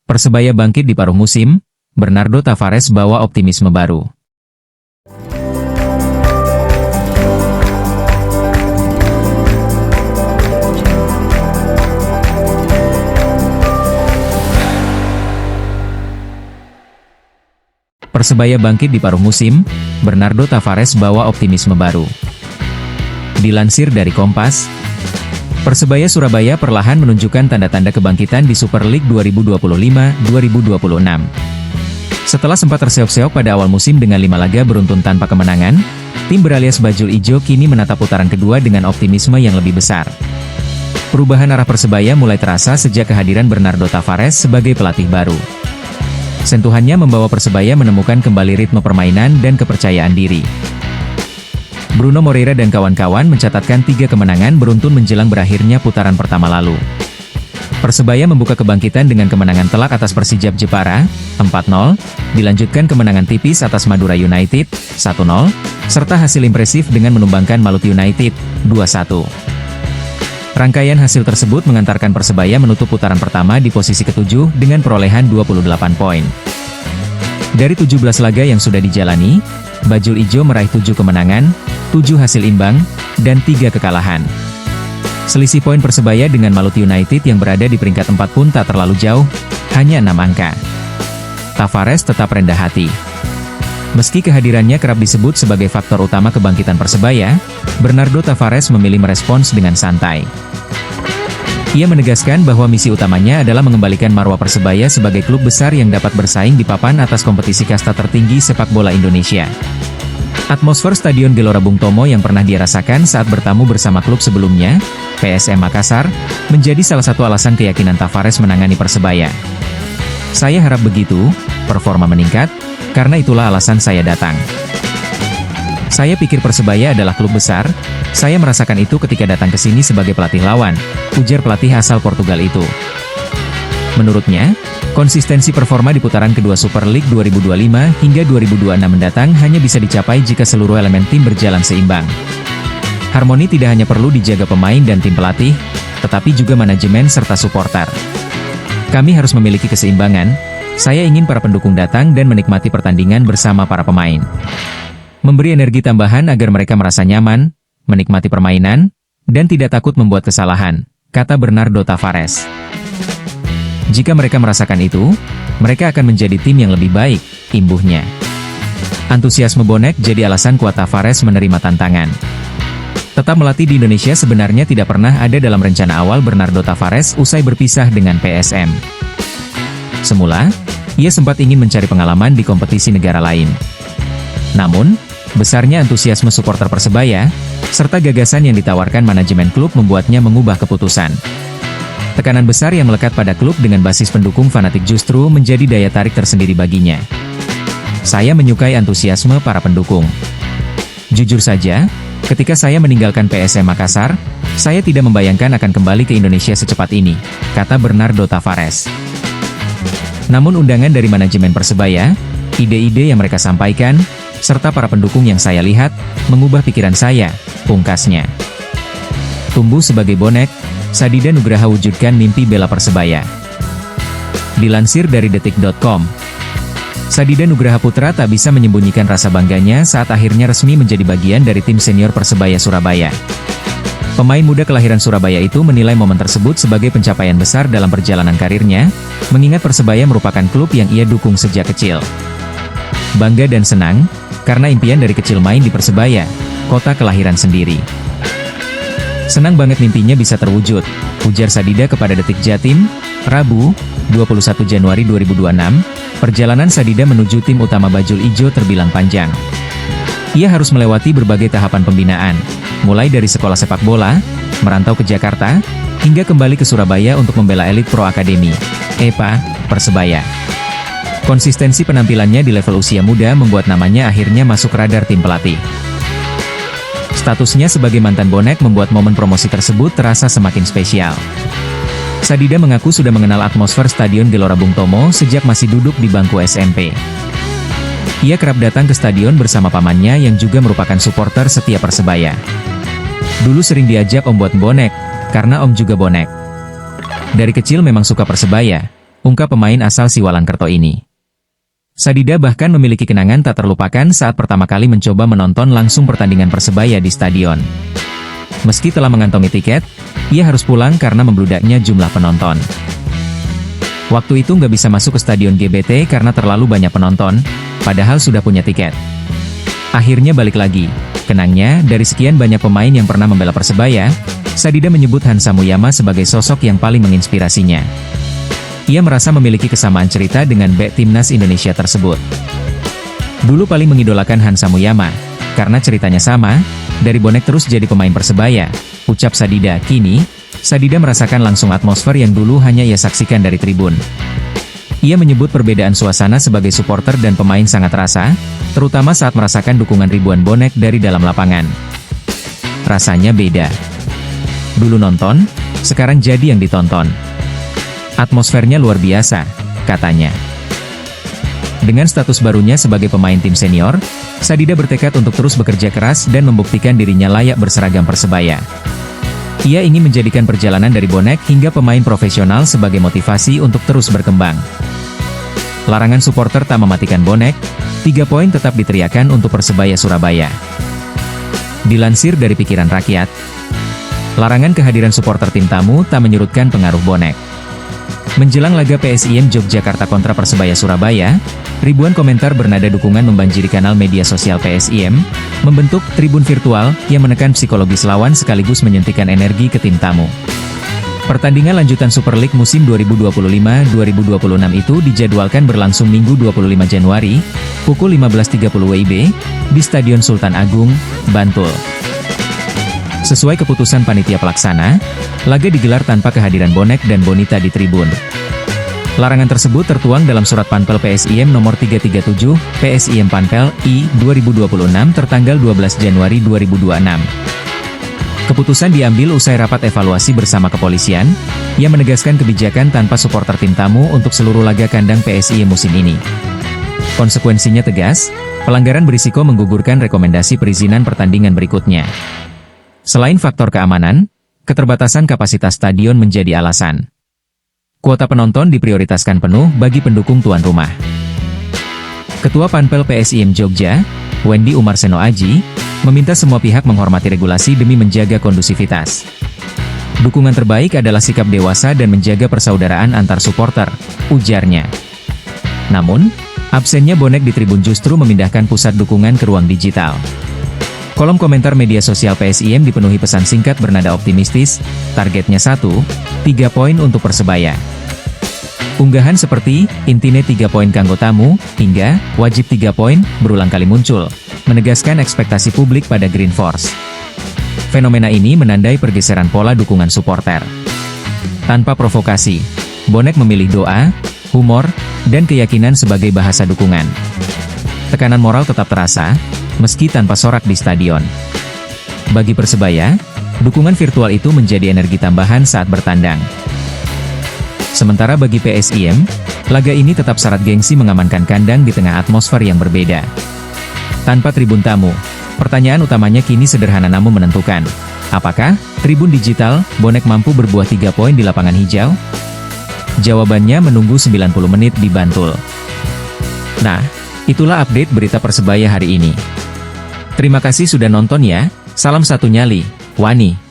Persebaya bangkit di paruh musim, Bernardo Tavares bawa optimisme baru. Persebaya bangkit di paruh musim, Bernardo Tavares bawa optimisme baru. Dilansir dari Kompas, Persebaya Surabaya perlahan menunjukkan tanda-tanda kebangkitan di Super League 2025-2026. Setelah sempat terseok-seok pada awal musim dengan 5 laga beruntun tanpa kemenangan, tim beralias bajul ijo kini menatap putaran kedua dengan optimisme yang lebih besar. Perubahan arah Persebaya mulai terasa sejak kehadiran Bernardo Tavares sebagai pelatih baru. Sentuhannya membawa Persebaya menemukan kembali ritme permainan dan kepercayaan diri. Bruno Moreira dan kawan-kawan mencatatkan 3 kemenangan beruntun menjelang berakhirnya putaran pertama lalu. Persebaya membuka kebangkitan dengan kemenangan telak atas Persijap Jepara, 4-0, dilanjutkan kemenangan tipis atas Madura United, 1-0, serta hasil impresif dengan menumbangkan Maluku United, 2-1. Rangkaian hasil tersebut mengantarkan Persebaya menutup putaran pertama di posisi ke-7 dengan perolehan 28 poin. Dari 17 laga yang sudah dijalani, Bajul Ijo meraih 7 kemenangan, 7 hasil imbang, dan 3 kekalahan. Selisih poin Persebaya dengan Maluku United yang berada di peringkat 4 pun tak terlalu jauh, hanya 6 angka. Tavares tetap rendah hati. Meski kehadirannya kerap disebut sebagai faktor utama kebangkitan Persebaya, Bernardo Tavares memilih merespons dengan santai. Ia menegaskan bahwa misi utamanya adalah mengembalikan marwah Persebaya sebagai klub besar yang dapat bersaing di papan atas kompetisi kasta tertinggi sepak bola Indonesia. Atmosfer Stadion Gelora Bung Tomo yang pernah dia rasakan saat bertamu bersama klub sebelumnya, PSM Makassar, menjadi salah satu alasan keyakinan Tavares menangani Persebaya. Saya harap begitu, performa meningkat, karena itulah alasan saya datang. Saya pikir Persebaya adalah klub besar, saya merasakan itu ketika datang ke sini sebagai pelatih lawan, ujar pelatih asal Portugal itu. Menurutnya, konsistensi performa di putaran kedua Super League 2025 hingga 2026 mendatang hanya bisa dicapai jika seluruh elemen tim berjalan seimbang. Harmoni tidak hanya perlu dijaga pemain dan tim pelatih, tetapi juga manajemen serta supporter. Kami harus memiliki keseimbangan, saya ingin para pendukung datang dan menikmati pertandingan bersama para pemain. Memberi energi tambahan agar mereka merasa nyaman, menikmati permainan, dan tidak takut membuat kesalahan, kata Bernardo Tavares. Jika mereka merasakan itu, mereka akan menjadi tim yang lebih baik, imbuhnya. Antusiasme bonek jadi alasan kuat Tavares menerima tantangan. Tetap melatih di Indonesia sebenarnya tidak pernah ada dalam rencana awal Bernardo Tavares usai berpisah dengan PSM. Semula, ia sempat ingin mencari pengalaman di kompetisi negara lain. Namun, besarnya antusiasme supporter Persebaya, serta gagasan yang ditawarkan manajemen klub membuatnya mengubah keputusan. Tekanan besar yang melekat pada klub dengan basis pendukung fanatik justru menjadi daya tarik tersendiri baginya. Saya menyukai antusiasme para pendukung. Jujur saja, ketika saya meninggalkan PSM Makassar, saya tidak membayangkan akan kembali ke Indonesia secepat ini, kata Bernardo Tavares. Namun undangan dari manajemen Persebaya, ide-ide yang mereka sampaikan, serta para pendukung yang saya lihat, mengubah pikiran saya, pungkasnya. Tumbuh sebagai bonek, Sadida Nugraha wujudkan mimpi bela Persebaya. Dilansir dari detik.com, Sadida Nugraha Putra tak bisa menyembunyikan rasa bangganya saat akhirnya resmi menjadi bagian dari tim senior Persebaya Surabaya. Pemain muda kelahiran Surabaya itu menilai momen tersebut sebagai pencapaian besar dalam perjalanan karirnya, mengingat Persebaya merupakan klub yang ia dukung sejak kecil. Bangga dan senang, karena impian dari kecil main di Persebaya, kota kelahiran sendiri. Senang banget mimpinya bisa terwujud, ujar Sadida kepada Detik Jatim, Rabu, 21 Januari 2026, perjalanan Sadida menuju tim utama Bajul Ijo terbilang panjang. Ia harus melewati berbagai tahapan pembinaan, mulai dari sekolah sepak bola, merantau ke Jakarta, hingga kembali ke Surabaya untuk membela elit Pro Academy, EPA, Persebaya. Konsistensi penampilannya di level usia muda membuat namanya akhirnya masuk radar tim pelatih. Statusnya sebagai mantan bonek membuat momen promosi tersebut terasa semakin spesial. Sadida mengaku sudah mengenal atmosfer Stadion Gelora Bung Tomo sejak masih duduk di bangku SMP. Ia kerap datang ke stadion bersama pamannya yang juga merupakan supporter setia Persebaya. Dulu sering diajak om buat bonek, karena om juga bonek. Dari kecil memang suka Persebaya, ungkap pemain asal Siwalankerto ini. Sadida bahkan memiliki kenangan tak terlupakan saat pertama kali mencoba menonton langsung pertandingan Persebaya di stadion. Meski telah mengantongi tiket, ia harus pulang karena membludaknya jumlah penonton. Waktu itu nggak bisa masuk ke stadion GBT karena terlalu banyak penonton, padahal sudah punya tiket. Akhirnya balik lagi. Kenangnya, dari sekian banyak pemain yang pernah membela Persebaya, Sadida menyebut Hansa Muyama sebagai sosok yang paling menginspirasinya. Ia merasa memiliki kesamaan cerita dengan bek timnas Indonesia tersebut. Dulu paling mengidolakan Hansa Muyama, karena ceritanya sama, dari bonek terus jadi pemain Persebaya, ucap Sadida. Kini, Sadida merasakan langsung atmosfer yang dulu hanya ia saksikan dari tribun. Ia menyebut perbedaan suasana sebagai supporter dan pemain sangat terasa, terutama saat merasakan dukungan ribuan bonek dari dalam lapangan. Rasanya beda. Dulu nonton, sekarang jadi yang ditonton. Atmosfernya luar biasa, katanya. Dengan status barunya sebagai pemain tim senior, Sadida bertekad untuk terus bekerja keras dan membuktikan dirinya layak berseragam Persebaya. Ia ingin menjadikan perjalanan dari bonek hingga pemain profesional sebagai motivasi untuk terus berkembang. Larangan supporter tak mematikan bonek, 3 poin tetap diteriakan untuk Persebaya Surabaya. Dilansir dari Pikiran Rakyat, larangan kehadiran supporter tim tamu tak menyurutkan pengaruh bonek. Menjelang laga PSIM Yogyakarta kontra Persebaya Surabaya, ribuan komentar bernada dukungan membanjiri kanal media sosial PSIM, membentuk tribun virtual yang menekan psikologis lawan sekaligus menyuntikkan energi ke tim tamu. Pertandingan lanjutan Super League musim 2025-2026 itu dijadwalkan berlangsung Minggu 25 Januari, pukul 15.30 WIB, di Stadion Sultan Agung, Bantul. Sesuai keputusan panitia pelaksana, laga digelar tanpa kehadiran bonek dan bonita di tribun. Larangan tersebut tertuang dalam surat Panpel PSIM nomor 337, PSIM Panpel, I, 2026 tertanggal 12 Januari 2026. Keputusan diambil usai rapat evaluasi bersama kepolisian, yang menegaskan kebijakan tanpa supporter tim tamu untuk seluruh laga kandang PSIM musim ini. Konsekuensinya tegas, pelanggaran berisiko menggugurkan rekomendasi perizinan pertandingan berikutnya. Selain faktor keamanan, keterbatasan kapasitas stadion menjadi alasan. Kuota penonton diprioritaskan penuh bagi pendukung tuan rumah. Ketua Panpel PSIM Jogja, Wendy Umarseno Aji, meminta semua pihak menghormati regulasi demi menjaga kondusivitas. Dukungan terbaik adalah sikap dewasa dan menjaga persaudaraan antar supporter, ujarnya. Namun, absennya bonek di tribun justru memindahkan pusat dukungan ke ruang digital. Kolom komentar media sosial PSIM dipenuhi pesan singkat bernada optimistis, targetnya 1, 3 poin untuk Persebaya. Unggahan seperti, intine 3 poin kanggo tamu, hingga, wajib 3 poin, berulang kali muncul, menegaskan ekspektasi publik pada Green Force. Fenomena ini menandai pergeseran pola dukungan supporter. Tanpa provokasi, bonek memilih doa, humor, dan keyakinan sebagai bahasa dukungan. Tekanan moral tetap terasa, meski tanpa sorak di stadion. Bagi Persebaya, dukungan virtual itu menjadi energi tambahan saat bertandang. Sementara bagi PSIM, laga ini tetap syarat gengsi mengamankan kandang di tengah atmosfer yang berbeda. Tanpa tribun tamu, pertanyaan utamanya kini sederhana namun menentukan. Apakah tribun digital, bonek mampu berbuah 3 poin di lapangan hijau? Jawabannya menunggu 90 menit di Bantul. Nah, itulah update berita Persebaya hari ini. Terima kasih sudah nonton ya, salam satu nyali, Wani.